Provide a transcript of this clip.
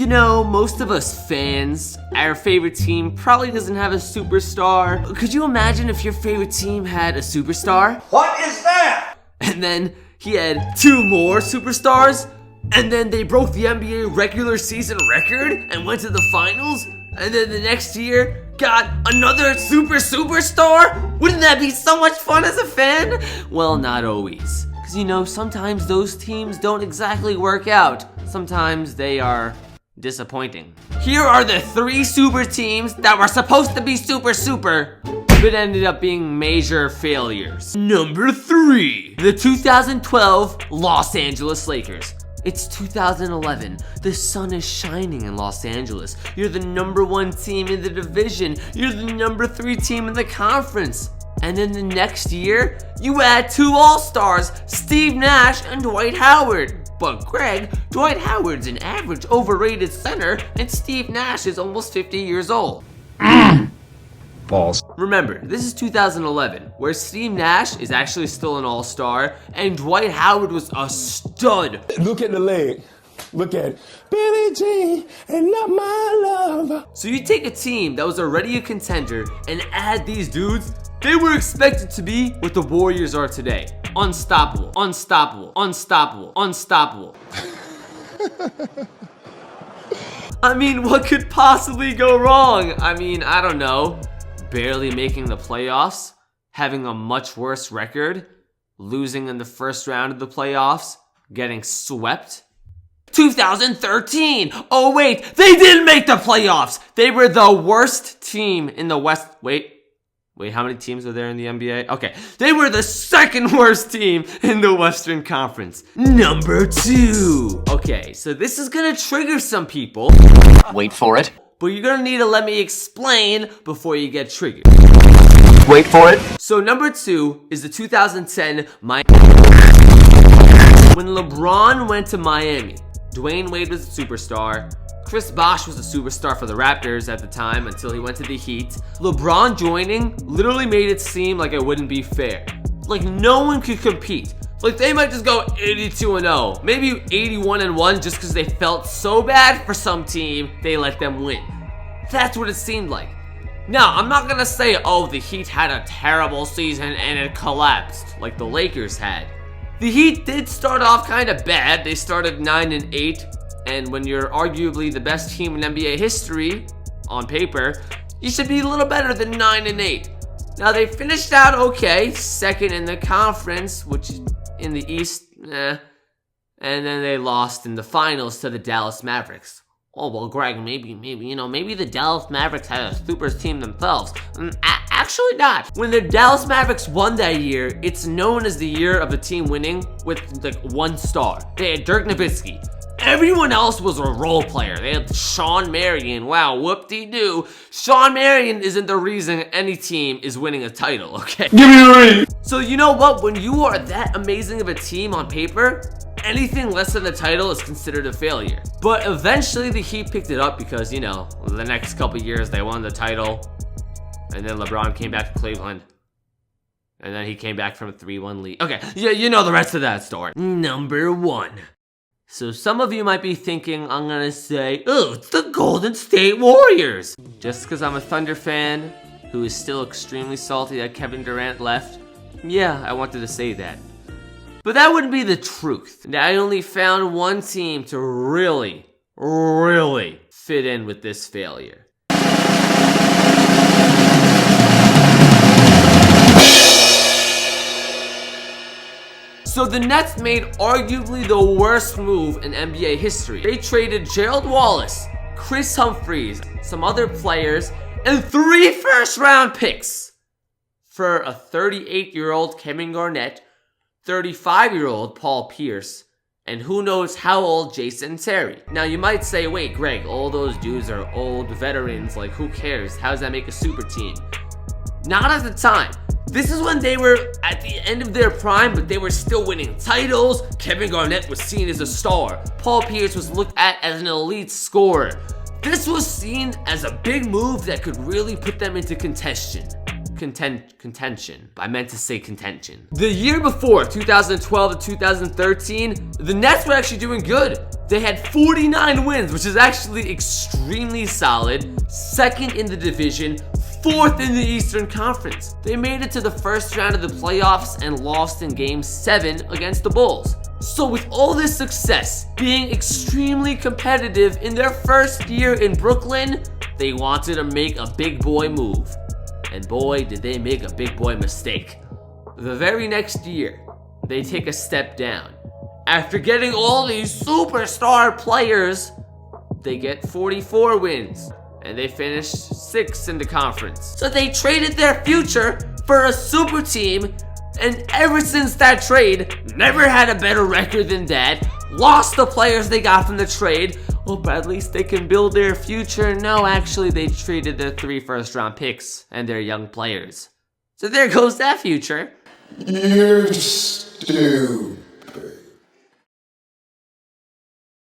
You know, most of us fans, our favorite team probably doesn't have a superstar. Could you imagine if your favorite team had a superstar? What is that? And then he had 2 more superstars, and then they broke the NBA regular season record and went to the finals, and then the next year got another superstar? Wouldn't that be so much fun as a fan? Well, not always. Because you know, sometimes those teams don't exactly work out. Sometimes they are disappointing. Here are the 3 super teams that were supposed to be super, but ended up being major failures. Number 3, the 2012 Los Angeles Lakers. It's 2011. The sun is shining in Los Angeles. You're the number 1 team in the division. You're the number 3 team in the conference. And then the next year, you add 2 All-Stars, Steve Nash and Dwight Howard. But Greg, Dwight Howard's an average overrated center, and Steve Nash is almost 50 years old. Balls. Remember, this is 2011, where Steve Nash is actually still an all-star, and Dwight Howard was a stud. Look at the leg. Look at it. Billie Jean and not my love. So you take a team that was already a contender and add these dudes, they were expected to be what the Warriors are today. Unstoppable, unstoppable, unstoppable, unstoppable. I mean, what could possibly go wrong? I mean, I don't know. Barely making the playoffs, having a much worse record, losing in the first round of the playoffs, getting swept. 2013! Oh wait, they didn't make the playoffs! They were the worst team in the West. Wait, how many teams are there in the NBA? Okay, they were the 2nd worst team in the Western Conference. Number 2. Okay, so this is gonna trigger some people. Wait for it. But you're gonna need to let me explain before you get triggered. Wait for it. So number 2 is the 2010 Miami. When LeBron went to Miami, Dwayne Wade was a superstar. Chris Bosh was a superstar for the Raptors at the time until he went to the Heat. LeBron joining literally made it seem like it wouldn't be fair. Like no one could compete. Like they might just go 82-0, maybe 81-1 just because they felt so bad for some team, they let them win. That's what it seemed like. Now, I'm not gonna say, oh, the Heat had a terrible season and it collapsed like the Lakers had. The Heat did start off kind of bad. They started 9-8, and when you're arguably the best team in NBA history, on paper, you should be a little better than 9-8. Now, they finished out okay, 2nd in the conference, which in the East, and then they lost in the finals to the Dallas Mavericks. Oh, well, Greg, maybe the Dallas Mavericks had a super team themselves. Actually not. When the Dallas Mavericks won that year, it's known as the year of the team winning with like 1 star. They had Dirk Nowitzki. Everyone else was a role player. They had Sean Marion. Wow, whoop-de-doo. Sean Marion isn't the reason any team is winning a title, okay? Give me a ring. So you know what? When you are that amazing of a team on paper, anything less than the title is considered a failure. But eventually the Heat picked it up because, you know, the next couple years they won the title. And then LeBron came back to Cleveland. And then he came back from a 3-1 lead. Okay, yeah, you know the rest of that story. Number 1. So some of you might be thinking I'm gonna say, oh, it's the Golden State Warriors. Just because I'm a Thunder fan who is still extremely salty that Kevin Durant left. Yeah, I wanted to say that. But that wouldn't be the truth. I only found one team to really fit in with this failure. So the Nets made arguably the worst move in NBA history. They traded Gerald Wallace, Chris Humphries, some other players, and 3 first-round picks for a 38-year-old Kevin Garnett, 35-year-old Paul Pierce, and who knows how old Jason Terry. Now you might say, wait, Greg, all those dudes are old veterans, like who cares? How does that make a super team? Not at the time. This is when they were at the end of their prime, but they were still winning titles. Kevin Garnett was seen as a star. Paul Pierce was looked at as an elite scorer. This was seen as a big move that could really put them into contention. contention. I meant to say contention. The year before, 2012 to 2013, the Nets were actually doing good. They had 49 wins, which is actually extremely solid. Second in the division, fourth in the Eastern Conference. They made it to the first round of the playoffs and lost in Game 7 against the Bulls. So with all this success, being extremely competitive in their first year in Brooklyn, they wanted to make a big boy move. And boy, did they make a big boy mistake. The very next year, they take a step down. After getting all these superstar players, they get 44 wins. And they finished 6th in the conference. So they traded their future for a super team, and ever since that trade, never had a better record than that. Lost the players they got from the trade. Oh, but at least they can build their future. No, actually, they traded their 3 first-round picks and their young players. So there goes that future. You're stupid.